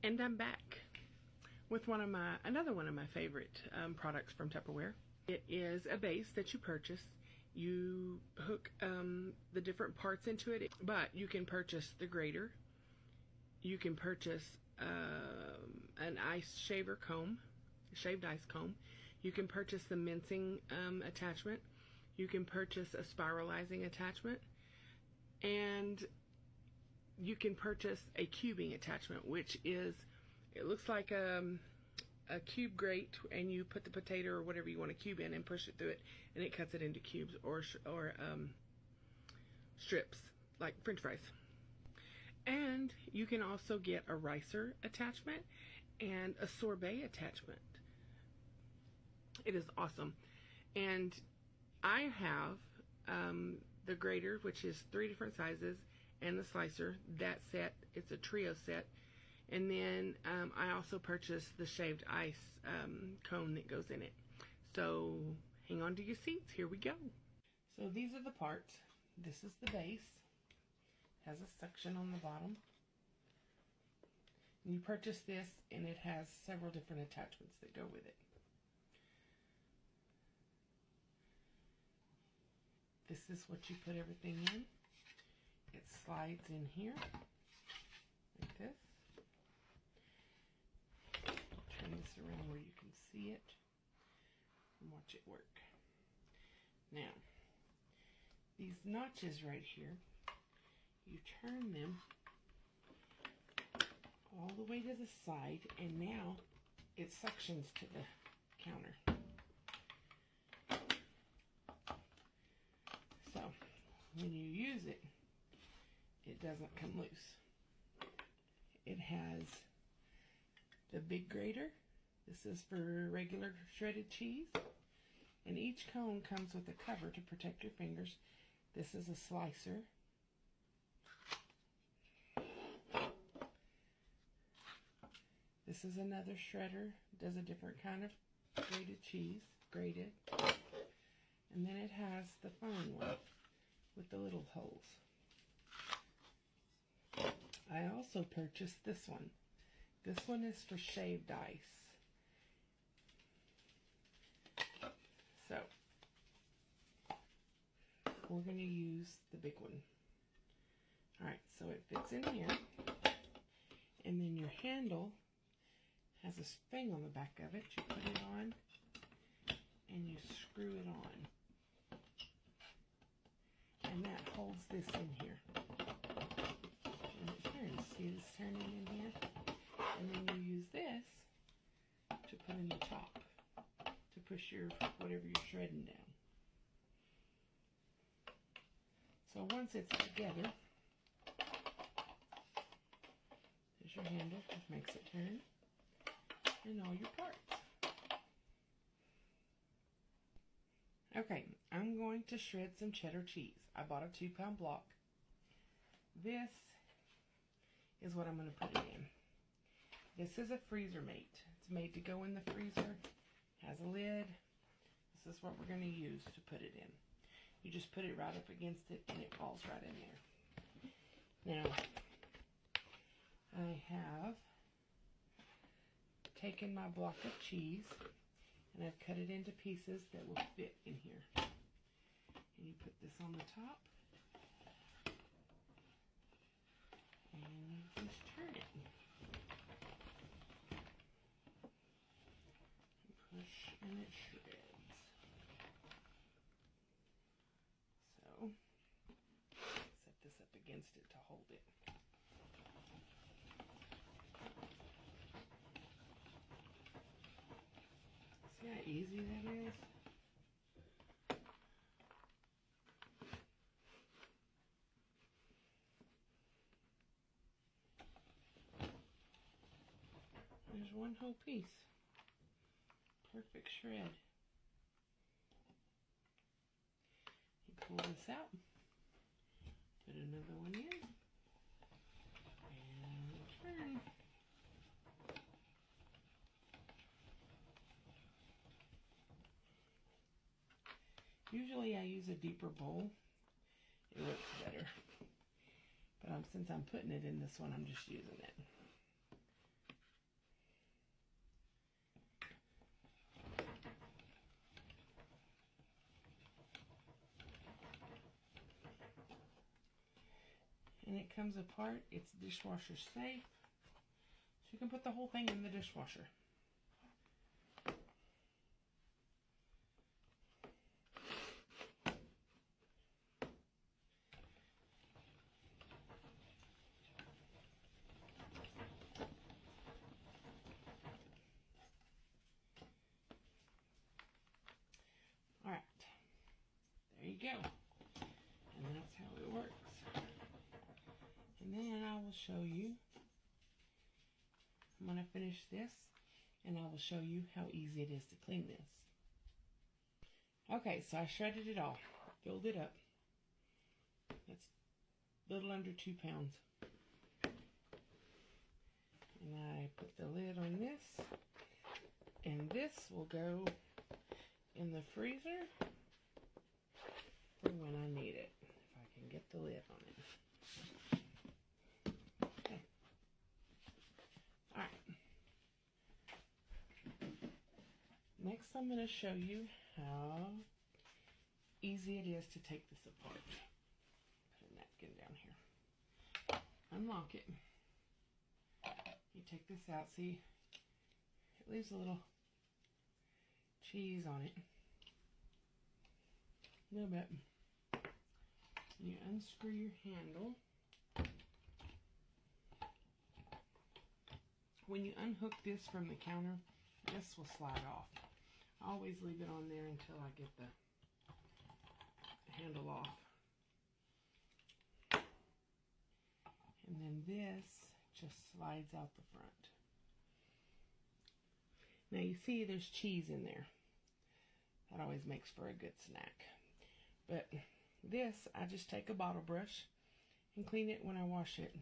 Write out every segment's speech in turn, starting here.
And I'm back with another one of my favorite products from Tupperware. It is a base that you purchase. You hook the different parts into it, but you can purchase the grater. You can purchase an ice shaver comb, shaved ice comb. You can purchase the mincing attachment. You can purchase a spiralizing attachment. And you can purchase a cubing attachment, which is, it looks like a cube grate, and you put the potato or whatever you want to cube in and push it through it, and it cuts it into cubes or strips, like French fries. And you can also get a ricer attachment and a sorbet attachment. It is awesome. And I have the grater, which is 3 different sizes, and the slicer. That set, it's a trio set. And then I also purchased the shaved ice cone that goes in it. So hang on to your seats, here we go. So these are the parts. This is the base. It has a suction on the bottom. And you purchase this, and it has several different attachments that go with it. This is what you put everything in. It slides in here, like this. I'll turn this around where you can see it and watch it work. Now, these notches right here, you turn them all the way to the side, and now it suctions to the counter. So, when you use it, it doesn't come loose. It has the big grater. This is for regular shredded cheese. And each cone comes with a cover to protect your fingers. This is a slicer. This is another shredder. It does a different kind of grated cheese, grated. And then it has the fine one with the little holes. I also purchased this one. This one is for shaved ice. So, we're going to use the big one. Alright, so it fits in here. And then your handle has a thing on the back of it. You put it on and you screw it on. And that holds this in here. And it turns. See this turning in here? And then you use this to put in the top to push your whatever you're shredding down. So once it's together, there's your handle, which makes it turn, and all your parts. Okay, I'm going to shred some cheddar cheese. I bought a 2-pound block. This is what I'm going to put it in. This is a freezer mate. It's made to go in the freezer. Has a lid. This is what we're going to use to put it in. You just put it right up against it and it falls right in there. Now, I have taken my block of cheese and I've cut it into pieces that will fit in here. And you put this on the top. And you just turn it. And push and it shreds. So, set this up against it to hold it. See how easy that is? There's one whole piece. Perfect shred. You pull this out, put another one in, and turn. Usually I use a deeper bowl. It looks better. But since I'm putting it in this one, I'm just using it. comes apart. It's dishwasher safe. So you can put the whole thing in the dishwasher. Alright, there you go. And that's how it works. And then I will show you, I'm going to finish this, and I will show you how easy it is to clean this. Okay, so I shredded it all, filled it up. It's a little under 2 pounds. And I put the lid on this, and this will go in the freezer for when I need it, if I can get the lid on it. Okay. Alright. Next I'm going to show you how easy it is to take this apart. Put a napkin down here. Unlock it. You take this out, see, it leaves a little cheese on it. A little bit. You unscrew your handle. When you unhook this from the counter, this will slide off. I always leave it on there until I get the handle off. And then this just slides out the front. Now you see there's cheese in there. That always makes for a good snack. But this, I just take a bottle brush and clean it when I wash it.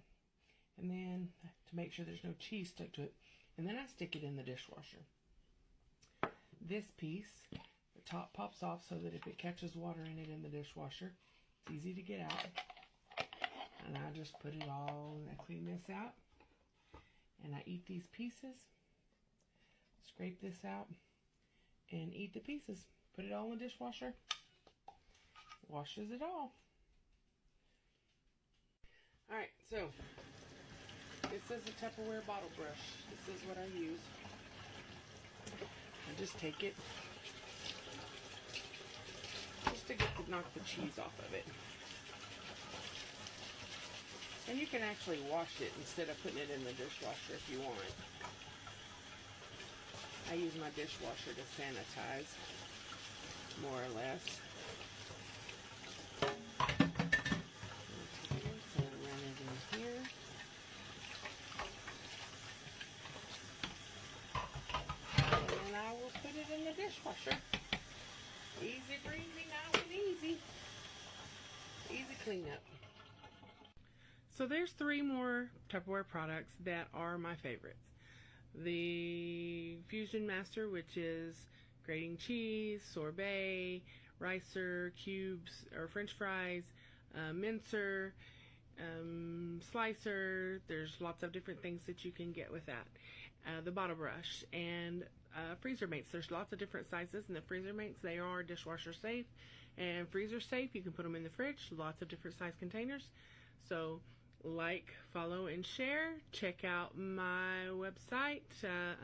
And then to make sure there's no cheese stuck to it. And then I stick it in the dishwasher. This piece, the top pops off so that if it catches water in it in the dishwasher, it's easy to get out. And I just put it all, and I clean this out. And I eat these pieces, scrape this out, and eat the pieces. Put it all in the dishwasher. Washes it all. Alright, so this is a Tupperware bottle brush. This is what I use. I just take it just to knock the cheese off of it. And you can actually wash it instead of putting it in the dishwasher if you want. I use my dishwasher to sanitize, more or less. And run it in here. And then I will put it in the dishwasher. Easy breezy, now and easy. Easy cleanup. So there's 3 more Tupperware products that are my favorites. The Fusion Master, which is grating cheese, sorbet, ricer, cubes, or french fries, mincer, slicer. There's lots of different things that you can get with that. The bottle brush and freezer mates. There's lots of different sizes, and the freezer mates, they are dishwasher safe and freezer safe. You can put them in the fridge, lots of different size containers. So like, follow, and share. Check out my website,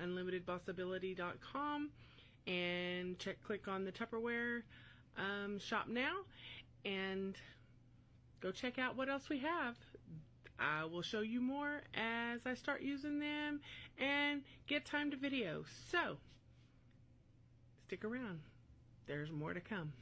unlimitedbossability.com, and click on the Tupperware shop now, and go check out what else we have. I will show you more as I start using them and get time to video. So stick around. There's more to come.